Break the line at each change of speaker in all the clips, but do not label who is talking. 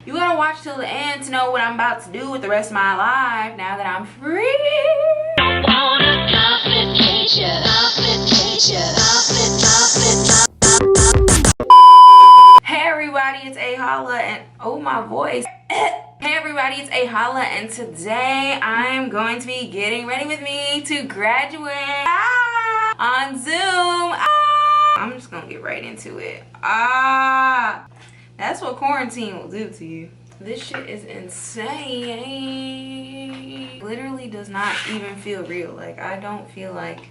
You gotta watch till the end to know what I'm about to do with the rest of my life now that I'm free.
Don't want a complication.
Hey everybody, it's AyeeHolla and oh my voice. Hey everybody, it's AyeeHolla and today I'm going to be getting ready with me to graduate on Zoom. I'm just gonna get right into it. That's what quarantine will do to you. This shit is insane. Literally does not even feel real. Like, I don't feel like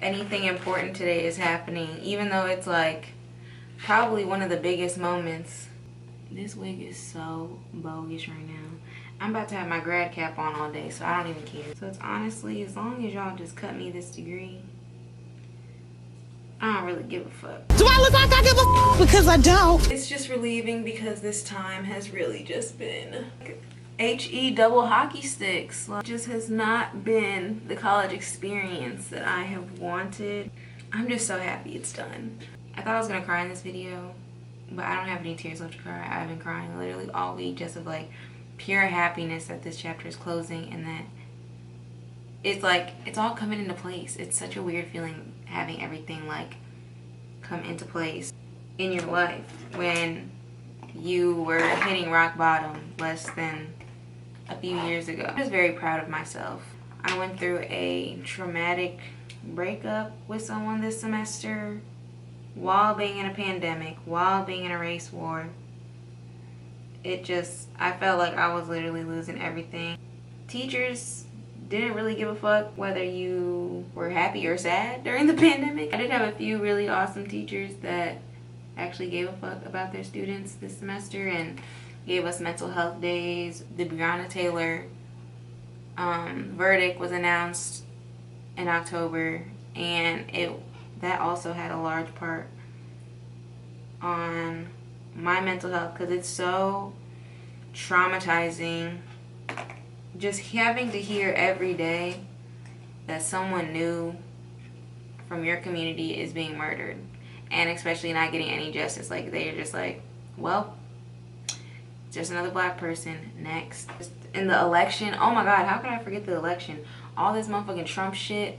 anything important today is happening, even though it's like probably one of the biggest moments. This wig is so bogus right now. I'm about to have my grad cap on all day, so I don't even care. So it's honestly, as long as y'all just cut me this degree, I don't really give a fuck.
Do I look like I give a f? Because I don't.
It's just relieving because this time has really just been HE double hockey sticks. Like, just has not been the college experience that I have wanted. I'm just so happy it's done. I thought I was gonna cry in this video, but I don't have any tears left to cry. I've been crying literally all week just of like pure happiness that this chapter is closing and that it's like it's all coming into place. It's such a weird feeling having everything like come into place in your life when you were hitting rock bottom less than a few years ago. I'm just very proud of myself. I went through a traumatic breakup with someone this semester while being in a pandemic, while being in a race war. I felt like I was literally losing everything. Teachers didn't really give a fuck whether you were happy or sad during the pandemic. I did have a few really awesome teachers that actually gave a fuck about their students this semester and gave us mental health days. The Breonna Taylor verdict was announced in October, and that also had a large part on my mental health because it's so traumatizing just having to hear every day that someone new from your community is being murdered, and especially not getting any justice. Like, they're just like, well, just another black person, next. In the election, oh my god, how could I forget the election? All this motherfucking Trump shit.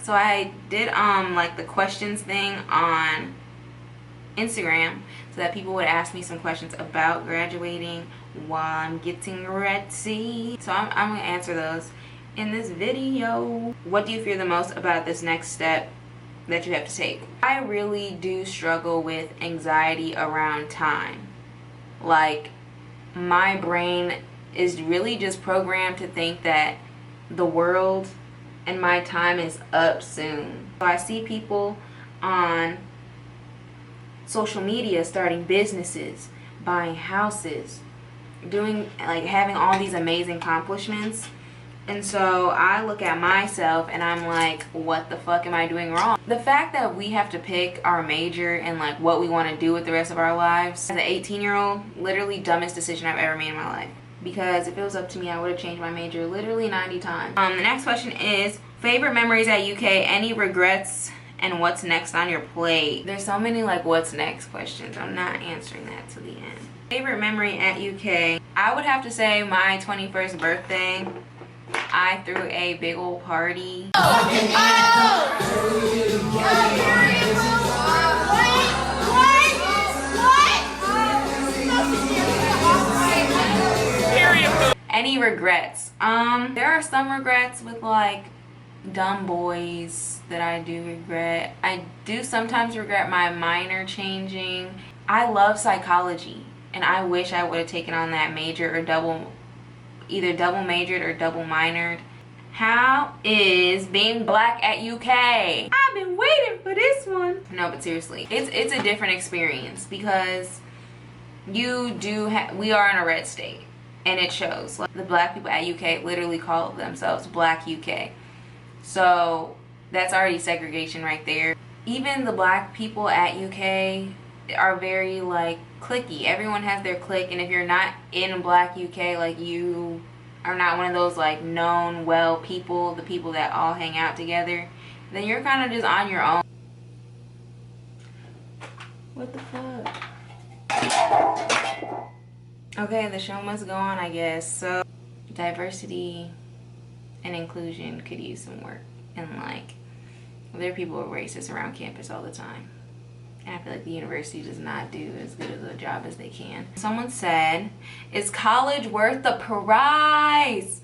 So I did like the questions thing on Instagram so that people would ask me some questions about graduating while I'm getting ready. So I'm gonna answer those in this video. What do you fear the most about this next step that you have to take? I really do struggle with anxiety around time. Like, my brain is really just programmed to think that the world and my time is up soon. So I see people on social media starting businesses, buying houses, doing like having all these amazing accomplishments, and so I look at myself and I'm like, what the fuck am I doing wrong? The fact that we have to pick our major and like what we want to do with the rest of our lives, as an 18-year-old, literally dumbest decision I've ever made in my life, because if it was up to me I would have changed my major literally 90 times. The next question is favorite memories at UK, any regrets, and what's next on your plate? There's so many like what's next questions. I'm not answering that to the end. Favorite memory at UK, I would have to say my 21st birthday. I threw a big old party. Any regrets? There are some regrets with like dumb boys that I do regret. I do sometimes regret my minor changing. I love psychology and I wish I would have taken on that major or either double majored or double minored. How is being black at UK? I've been waiting for this one. No, but seriously, it's a different experience because we are in a red state and it shows. Like, the black people at UK literally call themselves Black UK. So that's already segregation right there. Even the black people at UK are very like cliquey. Everyone has their clique, and if you're not in Black UK, like, you are not one of those like known well people, the people that all hang out together, then you're kind of just on your own. What the fuck? Okay, the show must go on, I guess. So diversity and inclusion could use some work. And like, there are people who are racist around campus all the time. And I feel like the university does not do as good of a job as they can. Someone said, is college worth the price?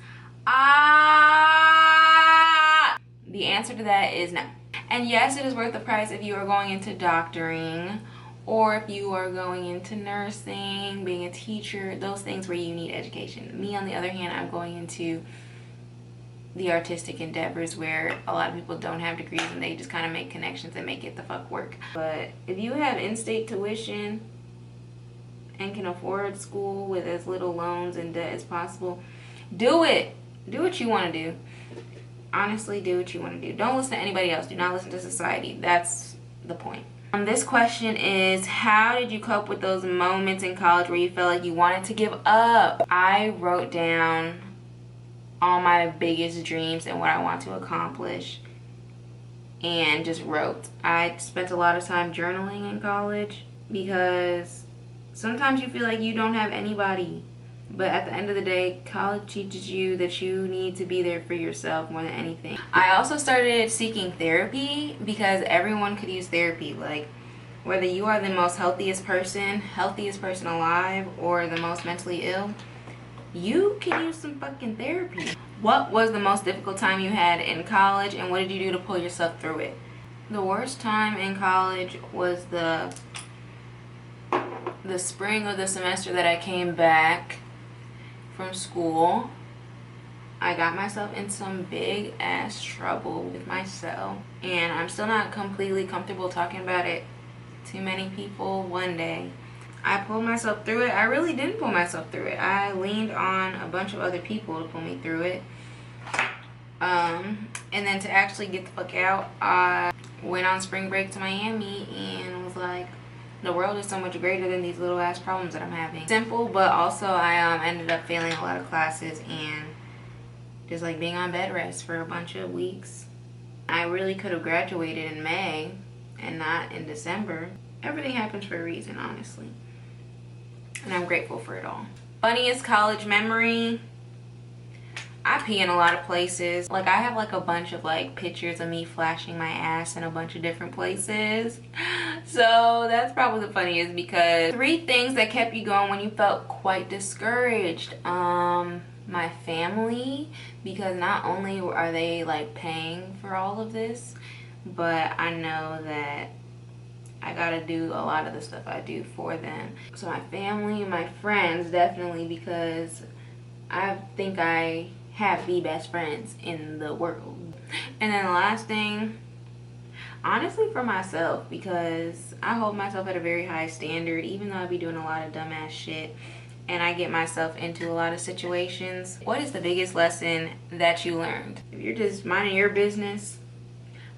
The answer to that is no. And yes, it is worth the price if you are going into doctoring, or if you are going into nursing, being a teacher, those things where you need education. Me, on the other hand, I'm going into the artistic endeavors where a lot of people don't have degrees and they just kind of make connections and make it the fuck work. But if you have in-state tuition and can afford school with as little loans and debt as possible, do it. Do what you want to do. Honestly, do what you want to do. Don't listen to anybody else. Do not listen to society. That's the point. This question is, how did you cope with those moments in college where you felt like you wanted to give up? I wrote down all my biggest dreams and what I want to accomplish and just wrote. I spent a lot of time journaling in college because sometimes you feel like you don't have anybody, but at the end of the day, college teaches you that you need to be there for yourself more than anything. I also started seeking therapy because everyone could use therapy. Like, whether you are the most healthiest person alive, or the most mentally ill, you can use some fucking therapy. What was the most difficult time you had in college, and what did you do to pull yourself through it? The worst time in college was the spring of the semester that I came back from school. I got myself in some big ass trouble with myself, and I'm still not completely comfortable talking about it to many people. One day I pulled myself through it. I really didn't pull myself through it. I leaned on a bunch of other people to pull me through it. And then to actually get the fuck out, I went on spring break to Miami and was like, the world is so much greater than these little ass problems that I'm having. Simple, but also I ended up failing a lot of classes and just like being on bed rest for a bunch of weeks. I really could have graduated in May and not in December. Everything happens for a reason, honestly. And I'm grateful for it all. Funniest college memory? I pee in a lot of places. Like, I have like a bunch of like pictures of me flashing my ass in a bunch of different places. So that's probably the funniest, because 3 things that kept you going when you felt quite discouraged. My family, because not only are they like paying for all of this, but I know that I gotta do a lot of the stuff I do for them. So my family and my friends, definitely, because I think I have the best friends in the world. And then the last thing, honestly, for myself, because I hold myself at a very high standard, even though I be doing a lot of dumbass shit and I get myself into a lot of situations. What is the biggest lesson that you learned? If you're just minding your business,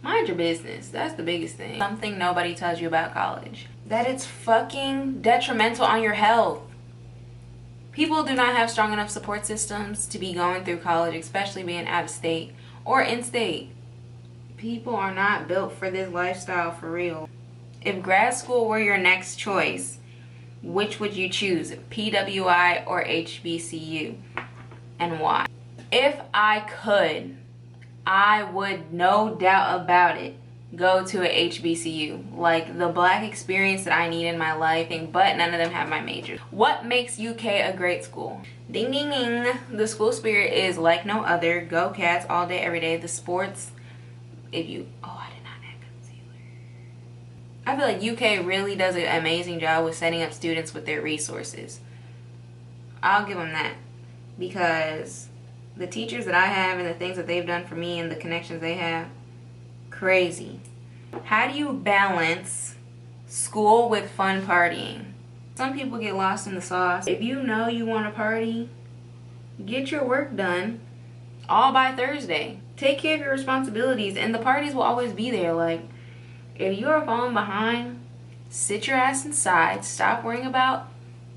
mind your business. That's the biggest thing. Something nobody tells you about college, that it's fucking detrimental on your health. People do not have strong enough support systems to be going through college, especially being out of state or in state. People are not built for this lifestyle, for real. If grad school were your next choice, which would you choose, PWI or HBCU, and why? If I could, I would, no doubt about it, go to a HBCU. Like, the black experience that I need in my life, but none of them have my major. What makes UK a great school? Ding ding ding. The school spirit is like no other. Go Cats all day every day. The sports, if you, oh, I did not add concealer. I feel like UK really does an amazing job with setting up students with their resources. I'll give them that, because the teachers that I have and the things that they've done for me and the connections they have, crazy. How do you balance school with fun partying? Some people get lost in the sauce. If you know you want to party, get your work done all by Thursday. Take care of your responsibilities, and the parties will always be there. Like, if you are falling behind, sit your ass inside. Stop worrying about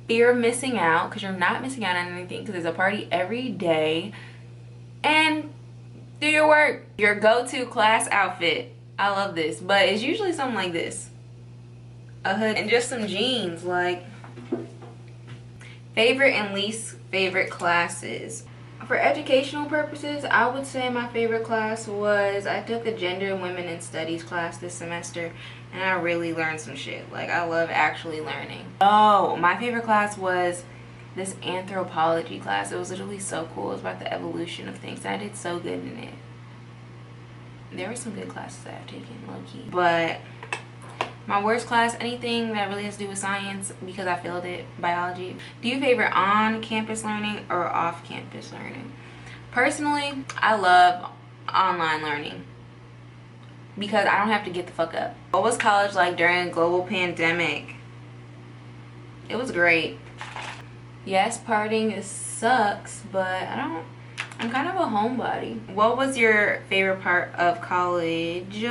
fear of missing out, because you're not missing out on anything, because there's a party every day. And do your work. Your go-to class outfit. I love this, but it's usually something like this. A hood and just some jeans. Like, Favorite and least favorite classes. For educational purposes, I would say my favorite class was, I took a gender and women in studies class this semester, and I really learned some shit. Like, I love actually learning. Oh, my favorite class was this anthropology class. It was literally so cool. It was about the evolution of things. I did so good in it. There were some good classes that I've taken, low-key. But my worst class, anything that really has to do with science, because I failed it, biology. Do you favor on-campus learning or off-campus learning? Personally, I love online learning because I don't have to get the fuck up. What was college like during a global pandemic? It was great. Yes, partying sucks, but I'm kind of a homebody. What was your favorite part of college?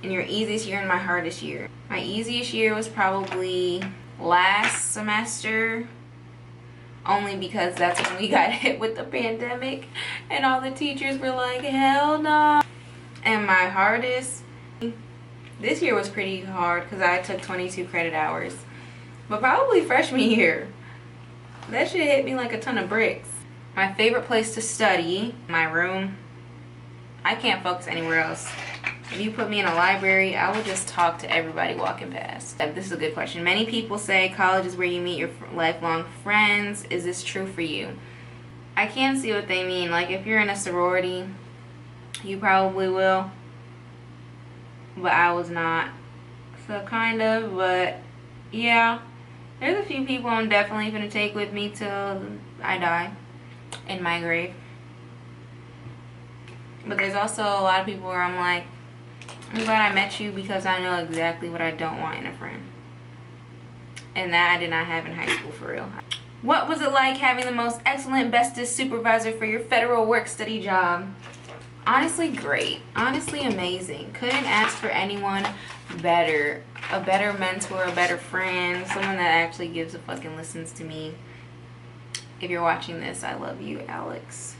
In your easiest year and my hardest year? My easiest year was probably last semester, only because that's when we got hit with the pandemic and all the teachers were like, hell no. And my hardest, this year was pretty hard because I took 22 credit hours, but probably freshman year. That shit hit me like a ton of bricks. My favorite place to study, my room. I can't focus anywhere else. If you put me in a library, I will just talk to everybody walking past. This is a good question. Many people say college is where you meet your lifelong friends. Is this true for you? I can see what they mean. Like, if you're in a sorority, you probably will. But I was not. So kind of, but yeah. There's a few people I'm definitely gonna take with me till I die in my grave. But there's also a lot of people where I'm like, I'm glad I met you because I know exactly what I don't want in a friend. And that I did not have in high school, for real. What was it like having the most excellent, bestest supervisor for your federal work-study job? Honestly, great. Honestly, amazing. Couldn't ask for anyone better. A better mentor, a better friend, someone that actually gives a fucking listens to me. If you're watching this, I love you, Alex.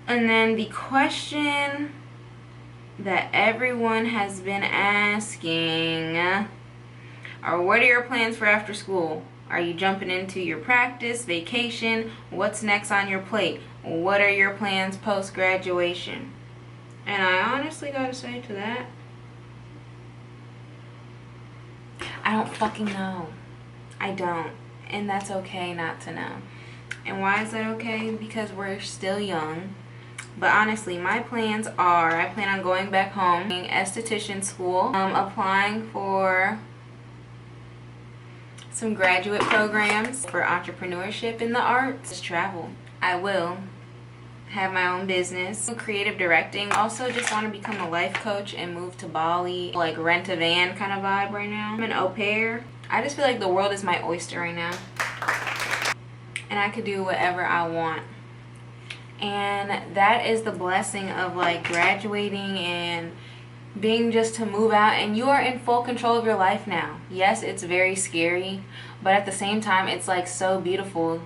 And then the question that everyone has been asking are, what are your plans for after school? Are you jumping into your practice, vacation? What's next on your plate? What are your plans post-graduation? And I honestly gotta say to that, I don't fucking know. I don't. And that's okay not to know. And why is that okay? Because we're still young. But honestly, my plans are, I plan on going back home, esthetician school, applying for some graduate programs for entrepreneurship in the arts, just travel. I will have my own business, creative directing. Also just want to become a life coach and move to Bali, like rent a van kind of vibe right now. I'm an au pair. I just feel like the world is my oyster right now. And I could do whatever I want. And that is the blessing of like graduating and being just to move out, and you are in full control of your life now. Yes, it's very scary, but at the same time it's like so beautiful.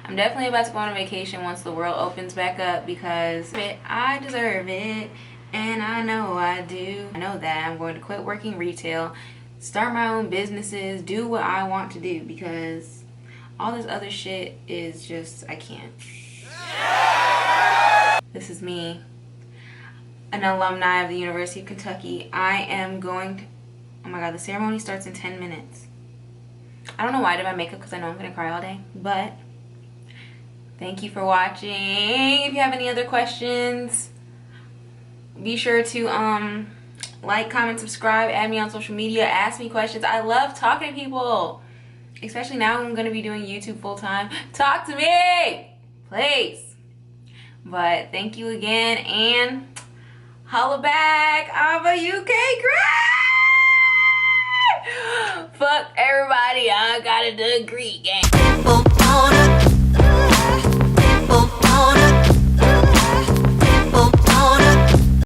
I'm definitely about to go on a vacation once the world opens back up because I deserve it, and I know I do. I know that I'm going to quit working retail, start my own businesses, do what I want to do, because all this other shit is just, I can't. This is me, an alumni of the University of Kentucky. I am going to, oh my god, the ceremony starts in 10 minutes. I don't know why I did my makeup because I know I'm going to cry all day, but thank you for watching. If you have any other questions, be sure to like, comment, subscribe, add me on social media, ask me questions. I love talking to people, especially now I'm going to be doing YouTube full time. Talk to me, please. But thank you again, and holla back. I'm a UK grad. Fuck everybody, I got a degree, gang.